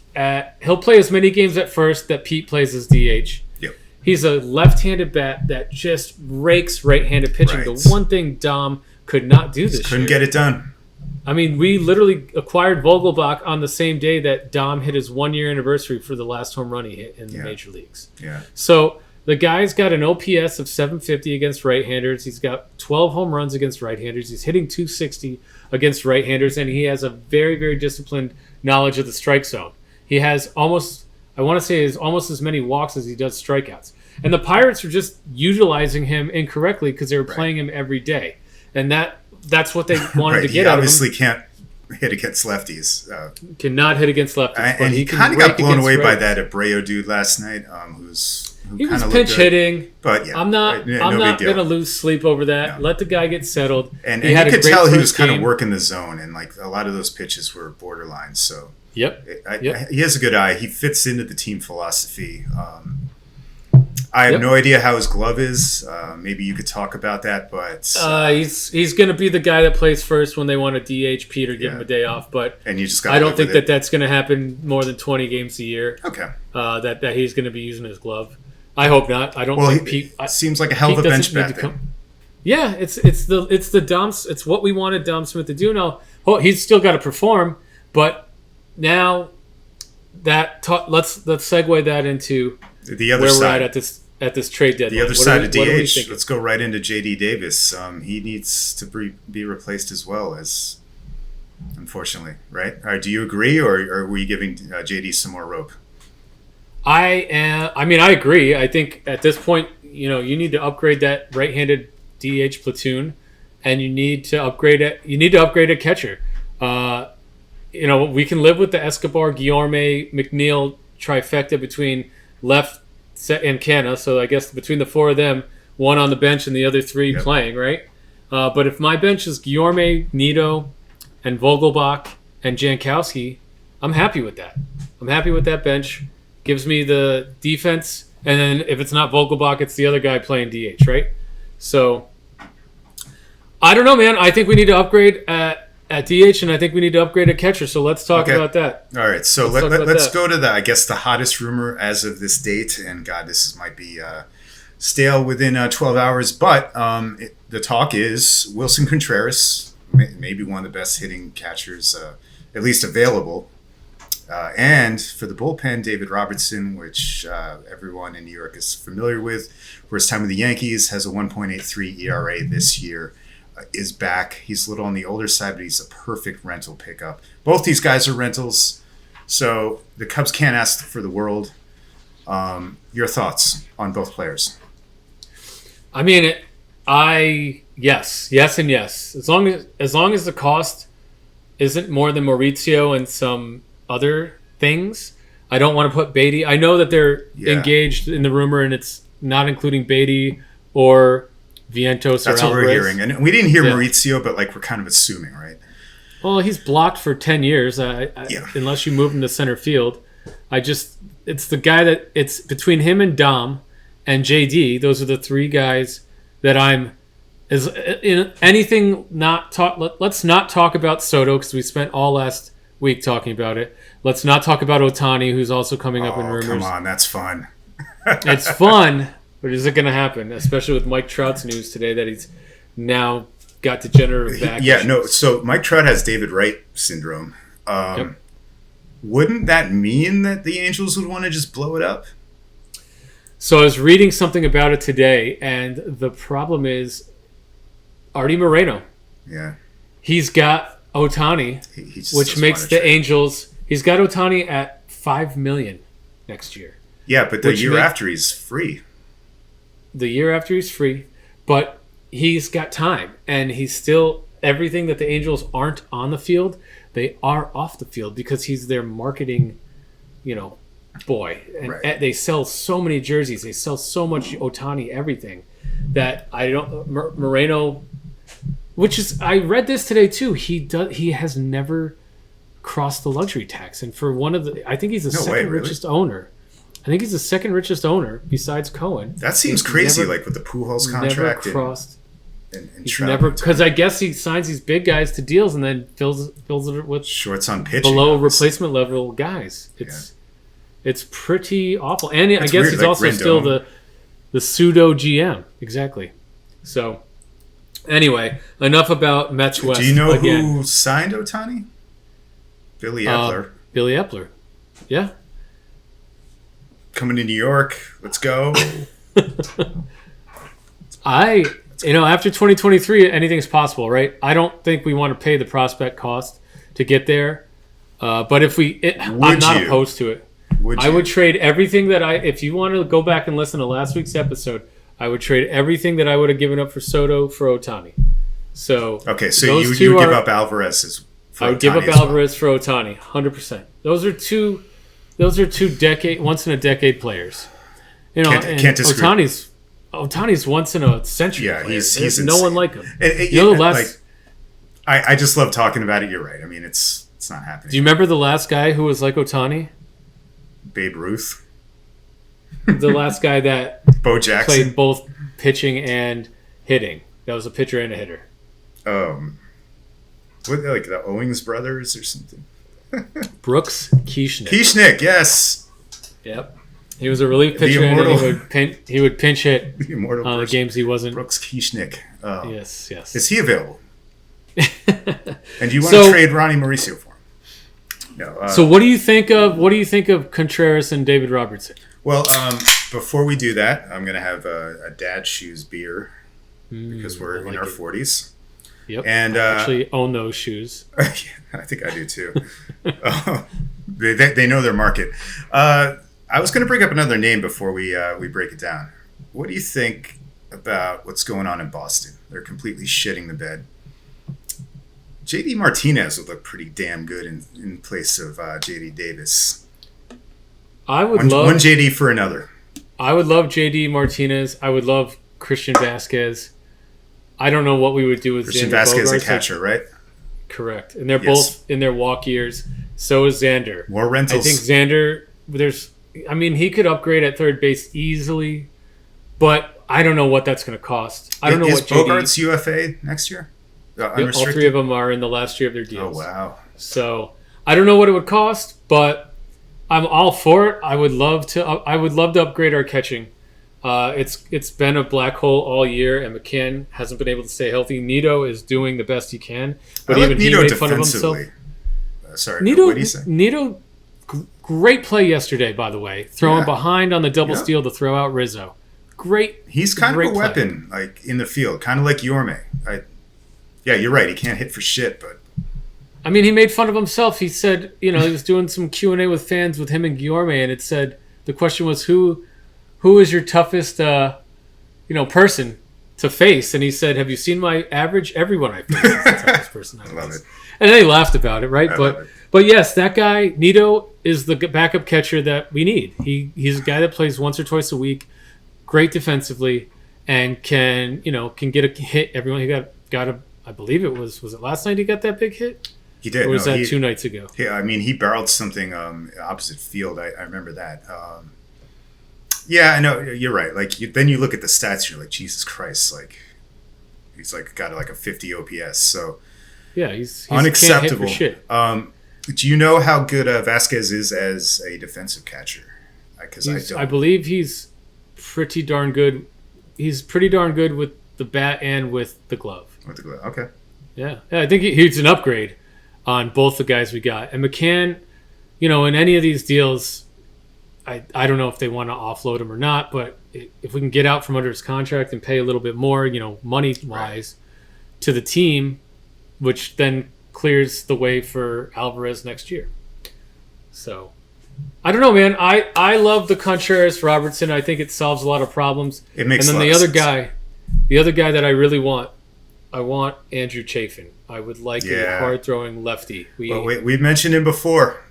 he'll play as many games at first that Pete plays as DH. Yep. He's a left-handed bat that just rakes right-handed pitching. Right. The one thing Dom could not do this year. Couldn't get it done. I mean, we literally acquired Vogelbach on the same day that Dom hit his 1-year anniversary for the last home run he hit in the major leagues. Yeah. So the guy's got an OPS of 750 against right-handers. He's got 12 home runs against right-handers. He's hitting 260 against right-handers, and he has a very, very disciplined knowledge of the strike zone. He has almost as many walks as he does strikeouts. And the Pirates are just utilizing him incorrectly because they were playing him every day. And that's what they wanted to get out of him. He obviously can't hit against lefties. Cannot hit against lefties. And he kind of got blown away by that Abreu dude last night, he was pinch hitting, but yeah, I'm not going to lose sleep over that. No. Let the guy get settled. And you could tell he was kind of working the zone, and like a lot of those pitches were borderline. So yep. He has a good eye. He fits into the team philosophy. I have no idea how his glove is. Maybe you could talk about that, but he's going to be the guy that plays first when they want to DH Pete or give him a day off. But and you just I don't think that's going to happen more than 20 games a year. Okay, that he's going to be using his glove. I hope not. I don't think Pete seems like a hell of a bench bat. Yeah, it's the Dom. It's what we wanted Dom Smith to do. Now he's still got to perform, but now let's segue that into the other where side. We're at this trade deadline. The other side of DH. Let's go right into JD Davis. He needs to be replaced as well, as unfortunately, right? Do you agree, or are we giving JD some more rope? I agree. I think at this point, you need to upgrade that right-handed DH platoon, and you need to upgrade it. You need to upgrade a catcher. We can live with the Escobar, Guillorme, McNeil trifecta between left and Canna. So I guess between the four of them, one on the bench and the other three playing, right? But if my bench is Guillorme, Nito, and Vogelbach and Jankowski, I'm happy with that. I'm happy with that bench. Gives me the defense, and then if it's not Vogelbach, it's the other guy playing DH, right? So, I don't know, man. I think we need to upgrade at DH, and I think we need to upgrade at catcher. So let's talk about that. All right, so let's go to the hottest rumor as of this date, and God, this might be stale within 12 hours, but the talk is Wilson Contreras, maybe one of the best hitting catchers, at least available. And for the bullpen, David Robertson, which everyone in New York is familiar with, for his time with the Yankees, has a 1.83 ERA this year, is back. He's a little on the older side, but he's a perfect rental pickup. Both these guys are rentals, so the Cubs can't ask for the world. Your thoughts on both players? I mean, yes, and yes. As long as the cost isn't more than Mauricio and some other things. I don't want to put Beatty. I know that they're engaged in the rumor, and it's not including Beatty or Vientos. That's what we're hearing, and we didn't hear Mauricio, but we're kind of assuming, right? Well, he's blocked for 10 years, unless you move him to center field. It's the guy that it's between him and Dom and JD. Those are the three guys that is in anything not talk. Let's not talk about Soto because we spent all last week talking about it. Let's not talk about Ohtani, who's also coming up in rumors. Come on, that's fun. It's fun, but is it going to happen? Especially with Mike Trout's news today that he's now got degenerative back issues. So Mike Trout has David Wright syndrome. Wouldn't that mean that the Angels would want to just blow it up? So I was reading something about it today, and the problem is Artie Moreno. Yeah. He's got Ohtani, which makes the Angels. He's got Ohtani at $5 million next year. Yeah, but the year after he's free. The year after he's free, but he's got time, and he's still. everything that the Angels aren't on the field, they are off the field because he's their marketing, boy. And they sell so many jerseys. They sell so much Ohtani everything that Moreno, which is, I read this today too. He has never crossed the luxury tax. And for I think he's the second richest owner. I think he's the second richest owner besides Cohen. That seems crazy, like with the Pujols contract. Never crossed. And never, because I guess he signs these big guys to deals and then fills it with shorts on pitching below replacement level guys. It's pretty awful, and I guess he's also still the pseudo GM. Exactly. So anyway, enough about Mets West. Do you know who signed Ohtani? Billy Epler. Billy Epler. Yeah. Coming to New York. Let's go. After 2023, anything's possible, right? I don't think we want to pay the prospect cost to get there. But if I'm not opposed to it. I would trade everything if you want to go back and listen to last week's episode, I would trade everything that I would have given up for Soto for Ohtani. So you would give up Alvarez I would give up Alvarez for Ohtani, 100%. Those are two once in a decade players. Can't disagree. Ohtani's once in a century. Yeah, player. he's no one like him. I just love talking about it. You're right. I mean, it's not happening. Do you remember the last guy who was like Ohtani? Babe Ruth. The last guy that Bo Jackson played both pitching and hitting. That was a pitcher and a hitter. The Owings brothers or something? Brooks Kieschnick. Kieschnick, yes. Yep. He was a relief pitcher and he would pinch hit on the games he wasn't. Brooks Kieschnick. Yes. Is he available? And do you want to trade Ronnie Mauricio for him? No. So what do you think of Contreras and David Robertson? Well, before we do that, I'm going to have a Dad Shoes beer because we're in our 40s. Yep. And I actually own those shoes. I think I do too. They know their market. I was going to bring up another name before we break it down. What do you think about what's going on in Boston? They're completely shitting the bed. JD Martinez would look pretty damn good in place of JD Davis. I would love one JD for another. I would love JD Martinez. I would love Christian Vasquez. I don't know what we would do with Christian Xander Vasquez, Bogaerts. a catcher, right? Correct. And they're both in their walk years. So is Xander. More rentals. I think Xander, he could upgrade at third base easily, but I don't know what that's going to cost. I don't know what Bogaerts UFA next year? All three of them are in the last year of their deals. Oh, wow. So I don't know what it would cost, but I'm all for it. I would love to upgrade our catching. It's been a black hole all year, and McCann hasn't been able to stay healthy. Nito is doing the best he can, but even he made fun of himself. Sorry, what do you say? Nito, great play yesterday, by the way. Throwing behind on the double steal to throw out Rizzo. Great. He's kind of a weapon, like in the field, kind of like Yorme. Yeah, you're right. He can't hit for shit, but he made fun of himself. He said, he was doing some Q&A with fans with him and Guillorme, and it said the question was who is your toughest person to face? And he said, have you seen my average? Everyone I face is the toughest person I love it. And they laughed about it, right? But yes, that guy Nito is the backup catcher that we need. He's a guy that plays once or twice a week, great defensively, and can get a hit. Everyone he got a. I believe it was it last night he got that big hit? He did. Or was that 2 nights ago? Yeah, he barreled something opposite field. I remember that. Yeah, I know. You're right. Then you look at the stats, and you're like, Jesus Christ! He's got a 50 OPS. So yeah, he's unacceptable. Can't hit for shit. Do you know how good Vasquez is as a defensive catcher? Because I don't. I believe he's pretty darn good. He's pretty darn good with the bat and with the glove. With the glove, okay. Yeah, I think he's an upgrade on both the guys we got. And McCann, in any of these deals, I don't know if they want to offload him or not, but if we can get out from under his contract and pay a little bit more, money-wise, to the team, which then clears the way for Alvarez next year. So, I don't know, man. I love the Contreras Robertson. I think it solves a lot of problems. It makes and then the other guy that I really want, I want Andrew Chafin. I would like a hard-throwing lefty. We've mentioned him before.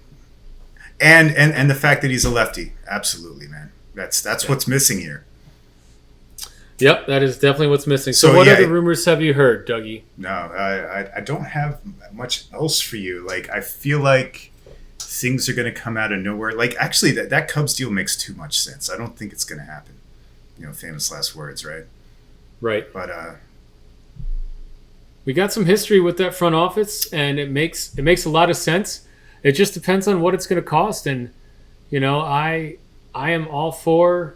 And the fact that he's a lefty. Absolutely, man. That's what's missing here. Yep, that is definitely what's missing. So what other rumors have you heard, Dougie? No, I don't have much else for you. Like, I feel like things are going to come out of nowhere. Like, actually, that Cubs deal makes too much sense. I don't think it's going to happen. Famous last words, right? Right. But we got some history with that front office, and it makes a lot of sense. It just depends on what it's going to cost, and I am all for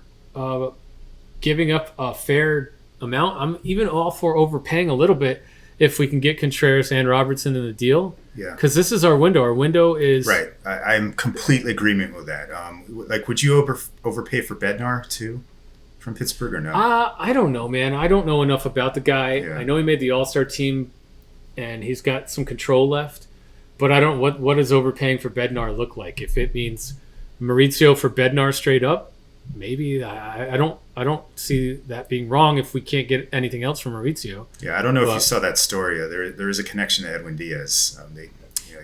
giving up a fair amount. I'm even all for overpaying a little bit if we can get Contreras and Robertson in the deal. Yeah. Because this is our window. Our window is... Right. I'm completely agreement with that. Would you overpay for Bednar, too, from Pittsburgh, or no? I don't know, man. I don't know enough about the guy. Yeah. I know he made the All-Star team, and he's got some control left. But I don't... What does overpaying for Bednar look like? If it means Mauricio for Bednar straight up, maybe. I don't see that being wrong if we can't get anything else from Mauricio. Yeah, I don't know if you saw that story. There is a connection to Edwin Diaz.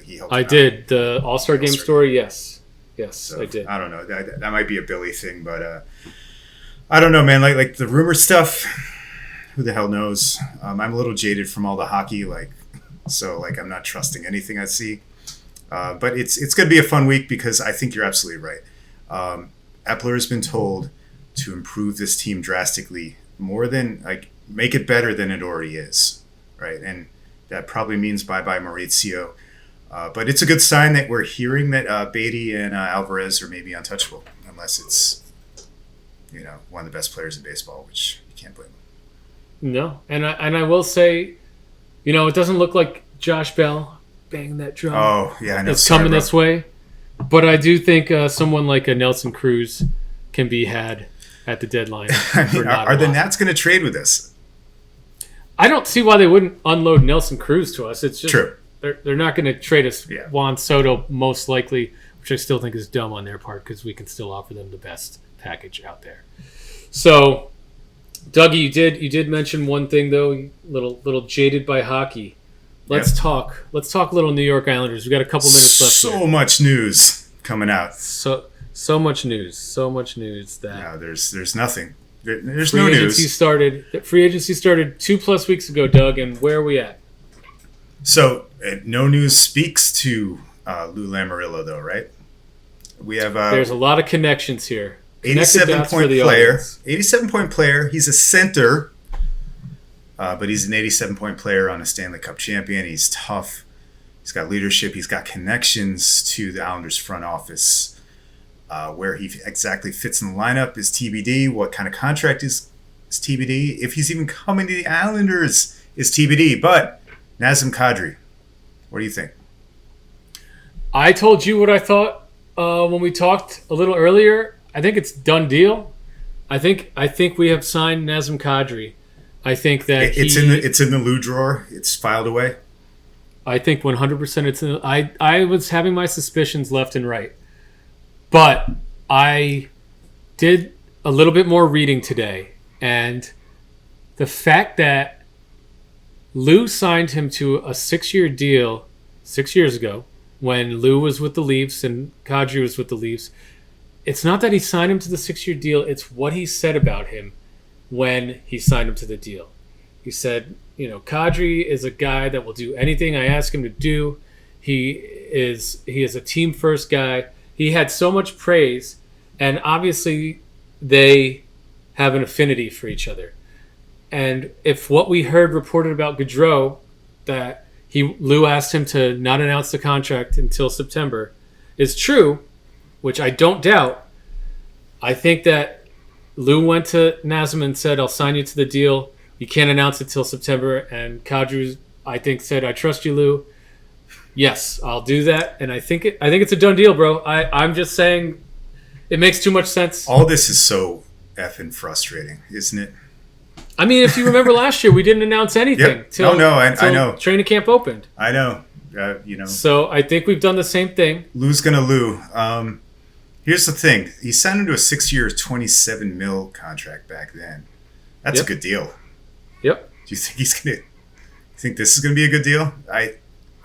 He helped. I did the All-Star game story. Yes, so, I did. I don't know. That might be a Billy thing, but I don't know, man. Like the rumor stuff. Who the hell knows? I'm a little jaded from all the hockey, so I'm not trusting anything I see. But it's going to be a fun week because I think you're absolutely right. Epler has been told to improve this team drastically, more than make it better than it already is, right? And that probably means bye-bye Mauricio. But it's a good sign that we're hearing that Beatty and Alvarez are maybe untouchable, unless it's one of the best players in baseball, which you can't blame them. No, and I will say, it doesn't look like Josh Bell banging that drum. Oh yeah, I know. It's coming this way. But I do think someone like a Nelson Cruz can be had at the deadline. Are the Nats going to trade with us? I don't see why they wouldn't unload Nelson Cruz to us. It's just true. They're not going to trade us Juan Soto, most likely, which I still think is dumb on their part because we can still offer them the best package out there. So, Dougie, you did mention one thing though, little jaded by hockey. Let's talk a little New York Islanders. We got a couple minutes left. So much news coming out. So much news that no, there's nothing. There's free no agency news. Free agency started 2+ weeks ago, Doug, and where are we at? So no news speaks to Lou Lamoriello, though, right? We have there's a lot of connections here. 87-point player. 87-point player. He's a center. But he's an 87-point player on a Stanley Cup champion. He's tough. He's got leadership. He's got connections to the Islanders front office. Where he exactly fits in the lineup is TBD. What kind of contract is TBD? If he's even coming to the Islanders is TBD. But Nazem Kadri, what do you think? I told you what I thought when we talked a little earlier. I think it's done deal. I think we have signed Nazem Kadri. I think that it's in the Lou drawer. It's filed away. I think 100% it's in. I was having my suspicions left and right, but I did a little bit more reading today, and the fact that Lou signed him to a 6-year deal 6 years ago when Lou was with the Leafs and Kadri was with the Leafs. It's not that he signed him to the 6-year deal. It's what he said about him when he signed him to the deal. He said, Kadri is a guy that will do anything I ask him to do. He is a team first guy. He had so much praise, and obviously they have an affinity for each other. And if what we heard reported about Gaudreau, that Lou asked him to not announce the contract until September, is true, which I don't doubt, I think that Lou went to Nazem and said, I'll sign you to the deal. You can't announce it till September. And Kadri, I think, said, I trust you, Lou. Yes, I'll do that. And I think it's a done deal, bro. I'm just saying it makes too much sense. All this is so effing frustrating, isn't it? I mean, if you remember last year, we didn't announce anything. Yep. I know. Training camp opened. I know. So I think we've done the same thing. Lou's going to Lou. Here's the thing. He signed him to a 6-year, $27 million contract back then. That's a good deal. Yep. Do you think think this is going to be a good deal. I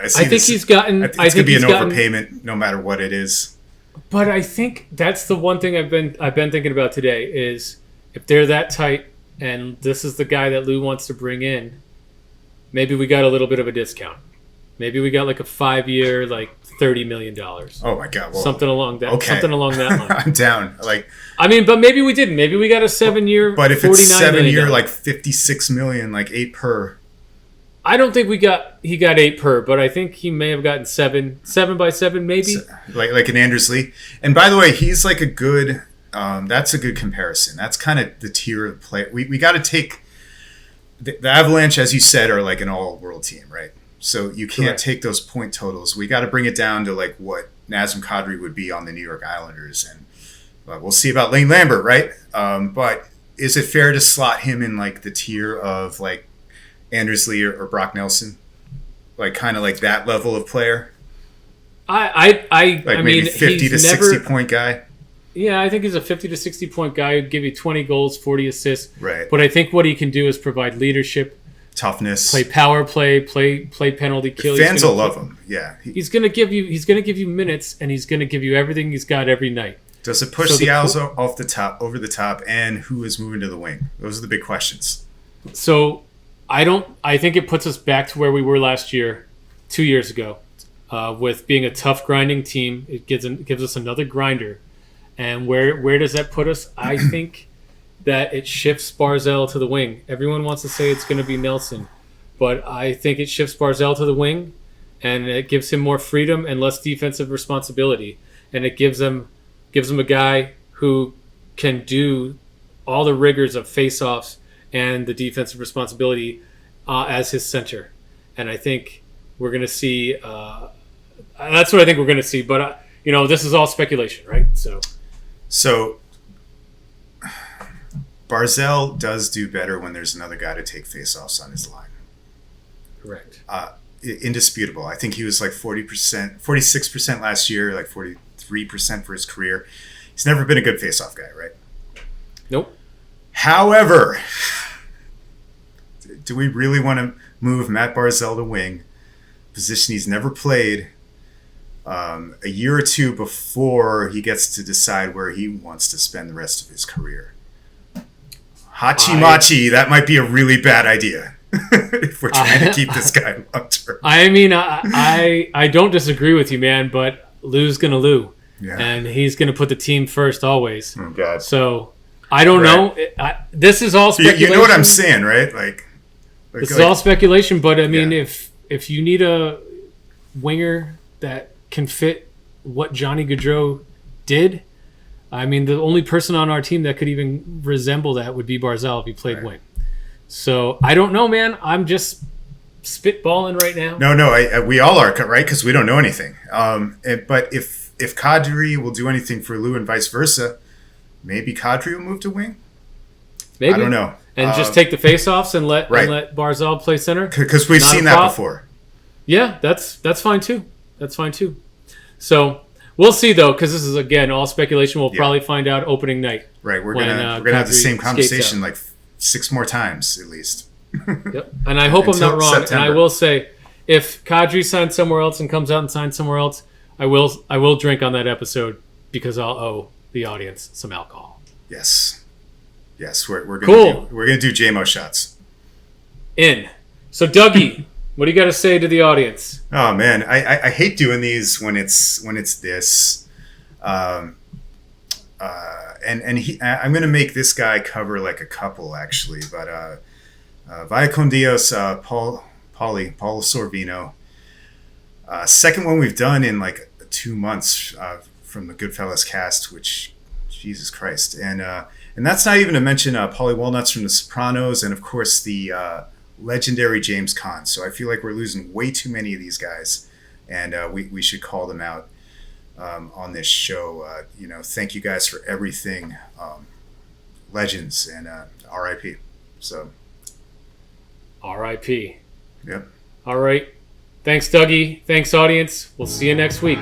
think he's gotten. I think it's going to be an overpayment, no matter what it is. But I think that's the one thing I've been thinking about today is if they're that tight and this is the guy that Lou wants to bring in, maybe we got a little bit of a discount. Maybe we got like a 5-year, like $30 million. Oh my God! Well, something along that. Okay. Something along that line. I'm down. Like, I mean, but maybe we didn't. Maybe we got a 7-year. But if it's 7-year, like $56 million, like 8 per. I don't think he got 8 per, but I think he may have gotten 7 by 7, maybe. Like an Anders Lee. And by the way, he's like a good. That's a good comparison. That's kind of the tier of play. We got to take the Avalanche, as you said, are like an all-world team, right? So you can't take those point totals. We got to bring it down to like what Nazem Kadri would be on the New York Islanders, and we'll see about Lane Lambert, right? But is it fair to slot him in like the tier of like Anders Lee or Brock Nelson, like kind of like that level of player? I maybe mean, 50 to 60 point guy. Yeah, I think he's a 50 to 60 point guy who'd give you 20 goals, 40 assists. Right. But I think what he can do is provide leadership, toughness, play power play, play penalty kill. Fans will love him. Yeah. He's going to give you minutes, and he's going to give you everything he's got every night. Does it push Seattle's over the top, and who is moving to the wing? Those are the big questions. So I think it puts us back to where we were last year, 2 years ago, with being a tough grinding team. It gives us another grinder. And where does that put us? I think that it shifts Barzal to the wing. Everyone wants to say it's going to be Nelson, but I think it shifts Barzal to the wing, and it gives him more freedom and less defensive responsibility. And it gives him a guy who can do all the rigors of face-offs and the defensive responsibility as his center. And I think we're going to see that's what I think we're going to see. But, this is all speculation, right? So Barzal does do better when there's another guy to take face-offs on his line. Correct. Indisputable. I think he was like 40%, 46% last year, like 43% for his career. He's never been a good face-off guy, right? Nope. However, do we really want to move Matt Barzal to wing, position he's never played, a year or two before he gets to decide where he wants to spend the rest of his career? Hachi-machi, that might be a really bad idea if we're trying to keep this guy long term. I mean, I don't disagree with you, man, but Lou's going to Lou. Yeah. And he's going to put the team first always. Oh, God. So, I don't know. This is all speculation. You know what I'm saying, right? This is all speculation, but I mean, if you need a winger that can fit what Johnny Gaudreau did, I mean, the only person on our team that could even resemble that would be Barzal if he played wing. So I don't know, man. I'm just spitballing right now. No, we all are, right? Because we don't know anything. But if Kadri will do anything for Lou and vice versa, maybe Kadri will move to wing. Maybe. I don't know. And just take the face-offs and let Barzal play center. Because we've seen that before. Yeah, that's fine too. That's fine too. So we'll see though, because this is again all speculation. We'll probably find out opening night. Right, we're gonna have the same conversation like 6 more times at least. Yep, and I hope I'm not wrong. September. And I will say, if Kadri signs somewhere else and comes out and signs somewhere else, I will drink on that episode because I'll owe the audience some alcohol. Yes, we're gonna do JMO shots. So Dougie. What do you got to say to the audience? Oh man, I hate doing these when it's this, I'm gonna make this guy cover like a couple actually, but Vaya con Dios, Paul Sorvino, second one we've done in like 2 months from the Goodfellas cast, which Jesus Christ, and that's not even to mention Paulie Walnuts from The Sopranos, and of course the legendary James Caan. So I feel like we're losing way too many of these guys, and we should call them out on this show. Thank you guys for everything, legends, and R.I.P. So R.I.P. Yep. All right. Thanks, Dougie. Thanks, audience. We'll see you next week.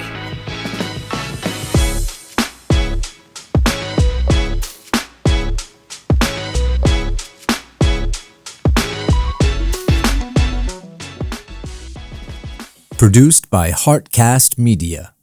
Produced by Heartcast Media.